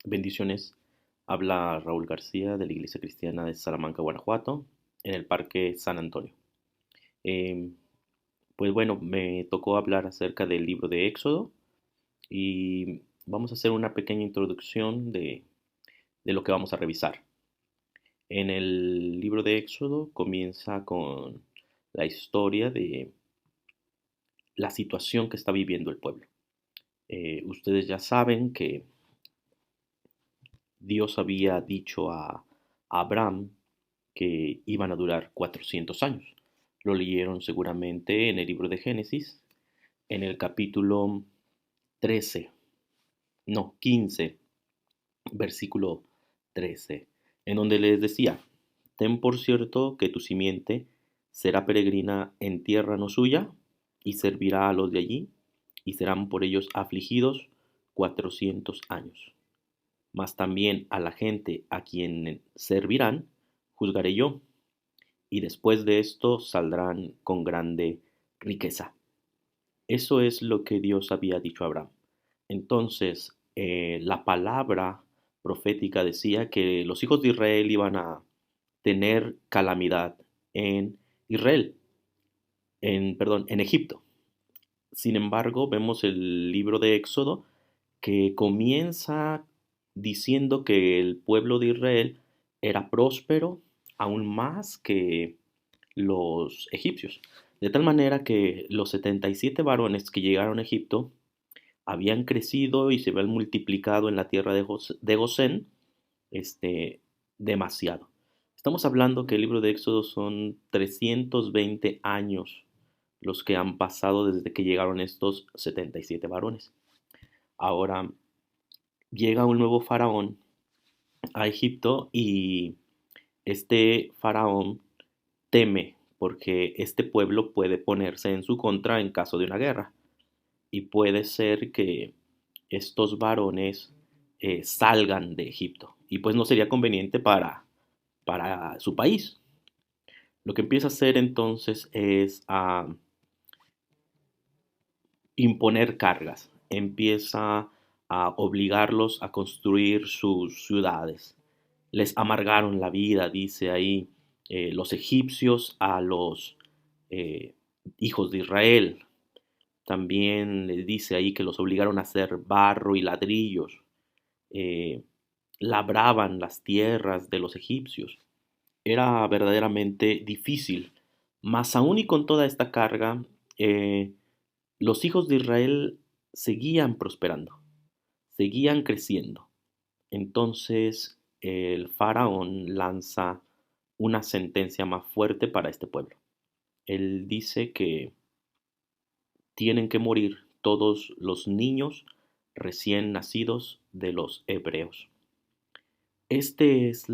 Bendiciones. Habla Raúl García de la Iglesia Cristiana de Salamanca, Guanajuato, en el Parque San Antonio. Em, pues bueno, me tocó hablar acerca del libro de Éxodo y vamos a hacer una pequeña introducción de lo que vamos a revisar. En el libro de Éxodo comienza con la historia de la situación que está viviendo el pueblo. Ustedes ya saben que Dios había dicho a Abraham que iban a durar 400 años. Lo leyeron seguramente en el libro de Génesis, en el capítulo 13, no, 15, versículo 13, en donde les decía, ten por cierto que tu simiente será peregrina en tierra no suya, y servirá a los de allí, y serán por ellos afligidos 400 años. Mas también a la gente a quien servirán, juzgaré yo, y después de esto saldrán con grande riqueza. Eso es lo que Dios había dicho a Abraham. Entonces, la palabra profética decía que los hijos de Israel iban a tener calamidad en Israel, en Egipto. Sin embargo, vemos el libro de Éxodo que comienza diciendo que el pueblo de Israel era próspero aún más que los egipcios. De tal manera que los 77 varones que llegaron a Egipto habían crecido y se habían multiplicado en la tierra de Gosén, demasiado. Estamos hablando que el libro de Éxodo son 320 años los que han pasado desde que llegaron estos 77 varones. Ahora llega un nuevo faraón a Egipto y este faraón teme porque este pueblo puede ponerse en su contra en caso de una guerra y puede ser que estos varones salgan de Egipto y pues no sería conveniente para su país. Lo que empieza a hacer entonces es a imponer cargas, empieza a obligarlos a construir sus ciudades. Les amargaron la vida, dice ahí, los egipcios a los eh, hijos de Israel. También les dice ahí que los obligaron a hacer barro y ladrillos. eh, Labraban las tierras de los egipcios. Era verdaderamente difícil. Mas aún y con toda esta carga, eh, los hijos de Israel seguían prosperando, seguían creciendo. Entonces el faraón lanza una sentencia más fuerte para este pueblo. Él dice que tienen que morir todos los niños recién nacidos de los hebreos. Este es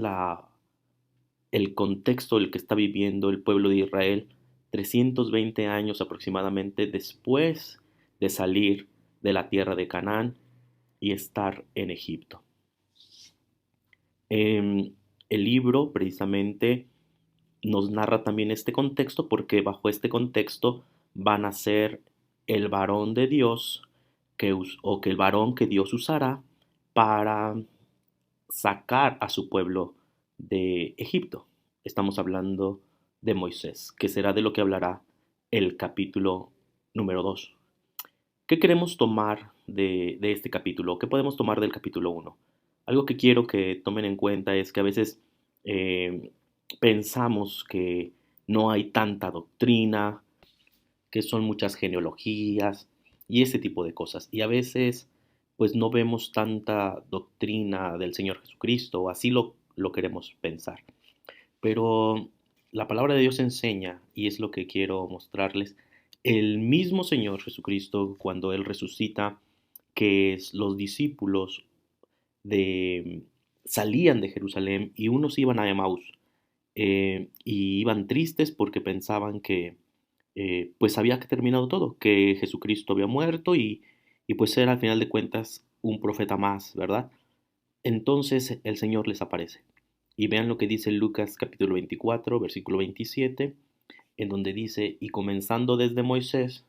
el contexto del que está viviendo el pueblo de Israel 320 años aproximadamente después de salir de la tierra de Canaán y estar en Egipto. El libro precisamente nos narra también este contexto porque bajo este contexto van a ser el varón de Dios o que el varón que Dios usará para sacar a su pueblo de Egipto. Estamos hablando de Moisés, que será de lo que hablará el capítulo número 2. ¿Qué queremos tomar de este capítulo? ¿Qué podemos tomar del capítulo uno? Algo que quiero que tomen en cuenta es que a veces eh, pensamos que no hay tanta doctrina, que son muchas genealogías y ese tipo de cosas. Y a veces pues no vemos tanta doctrina del Señor Jesucristo, o así lo queremos pensar. Pero la palabra de Dios enseña, y es lo que quiero mostrarles, el mismo Señor Jesucristo cuando Él resucita, que los discípulos de, salían de Jerusalén y unos iban a Emaús y iban tristes porque pensaban que pues había terminado todo, que Jesucristo había muerto y pues era al final de cuentas un profeta más, ¿verdad? Entonces el Señor les aparece. Y vean lo que dice Lucas capítulo 24, versículo 27, en donde dice, y comenzando desde Moisés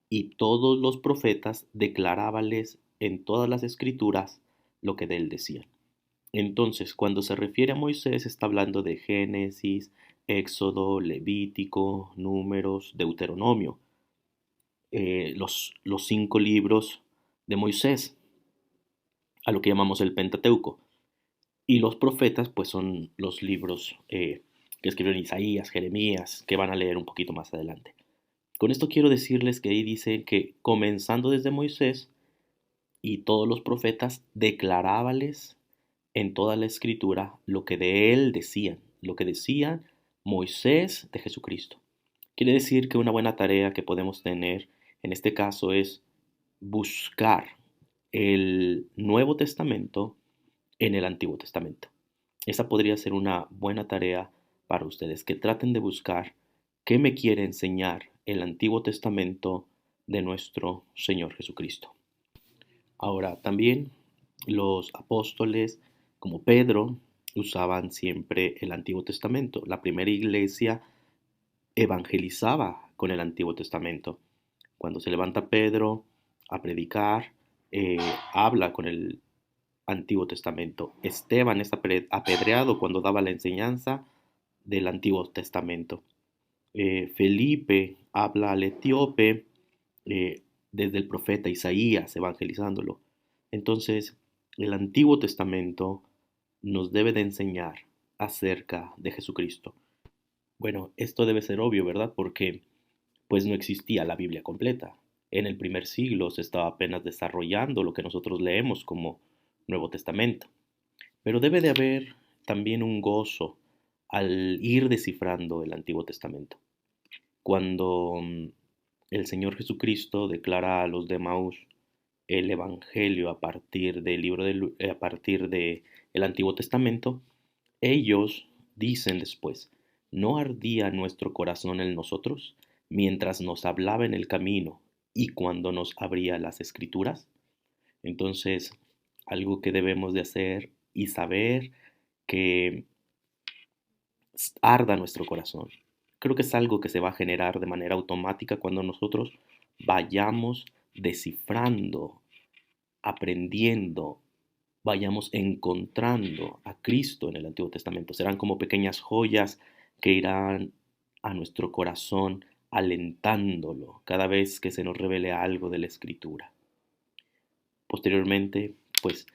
y todos los profetas, declarábales en todas las escrituras lo que de él decían. Entonces, cuando se refiere a Moisés, está hablando de Génesis, Éxodo, Levítico, Números, Deuteronomio, los 5 libros de Moisés, a lo que llamamos el Pentateuco. Y los profetas, pues son los libros que escribieron Isaías, Jeremías, que van a leer un poquito más adelante. Con esto quiero decirles que ahí dice que comenzando desde Moisés y todos los profetas, declarábales en toda la escritura lo que de él decían, lo que decían Moisés de Jesucristo. Quiere decir que una buena tarea que podemos tener en este caso es buscar el Nuevo Testamento en el Antiguo Testamento. Esa podría ser una buena tarea para ustedes, que traten de buscar qué me quiere enseñar el Antiguo Testamento de nuestro Señor Jesucristo. Ahora, también los apóstoles como Pedro usaban siempre el Antiguo Testamento. La primera iglesia evangelizaba con el Antiguo Testamento. Cuando se levanta Pedro a predicar, eh, habla con el Antiguo Testamento. Esteban es apedreado cuando daba la enseñanza del Antiguo Testamento. Felipe habla al etíope desde el profeta Isaías, evangelizándolo. Entonces, el Antiguo Testamento nos debe de enseñar acerca de Jesucristo. Bueno, esto debe ser obvio, ¿verdad? Porque pues no existía la Biblia completa. En el primer siglo se estaba apenas desarrollando lo que nosotros leemos como Nuevo Testamento. Pero debe de haber también un gozo al ir descifrando el Antiguo Testamento. Cuando el Señor Jesucristo declara a los de Maús el Evangelio a partir del a partir de el Antiguo Testamento, ellos dicen después, ¿no ardía nuestro corazón en nosotros mientras nos hablaba en el camino y cuando nos abría las escrituras? Entonces, algo que debemos de hacer y saber que arda nuestro corazón. Creo que es algo que se va a generar de manera automática cuando nosotros vayamos descifrando, aprendiendo, vayamos encontrando a Cristo en el Antiguo Testamento. Serán como pequeñas joyas que irán a nuestro corazón alentándolo cada vez que se nos revele algo de la Escritura. Posteriormente, pues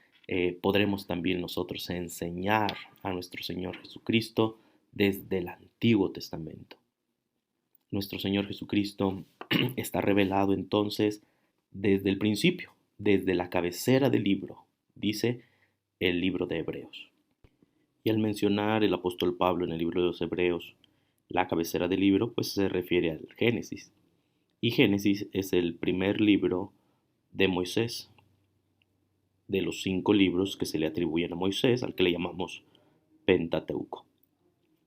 podremos también nosotros enseñar a nuestro Señor Jesucristo desde el Antiguo Testamento. Nuestro Señor Jesucristo está revelado entonces desde el principio, desde la cabecera del libro, dice el libro de Hebreos. Y al mencionar el apóstol Pablo en el libro de los Hebreos, la cabecera del libro, pues se refiere al Génesis. Y Génesis es el primer libro de Moisés, de los 5 libros que se le atribuyen a Moisés, al que le llamamos Pentateuco.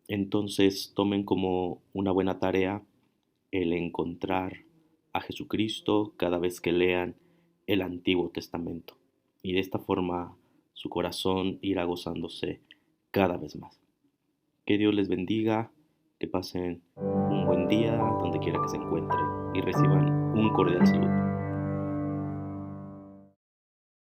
Entonces tomen como una buena tarea el encontrar a Jesucristo cada vez que lean el Antiguo Testamento. Y de esta forma su corazón irá gozándose cada vez más. Que Dios les bendiga, que pasen un buen día donde quiera que se encuentren y reciban un cordial saludo.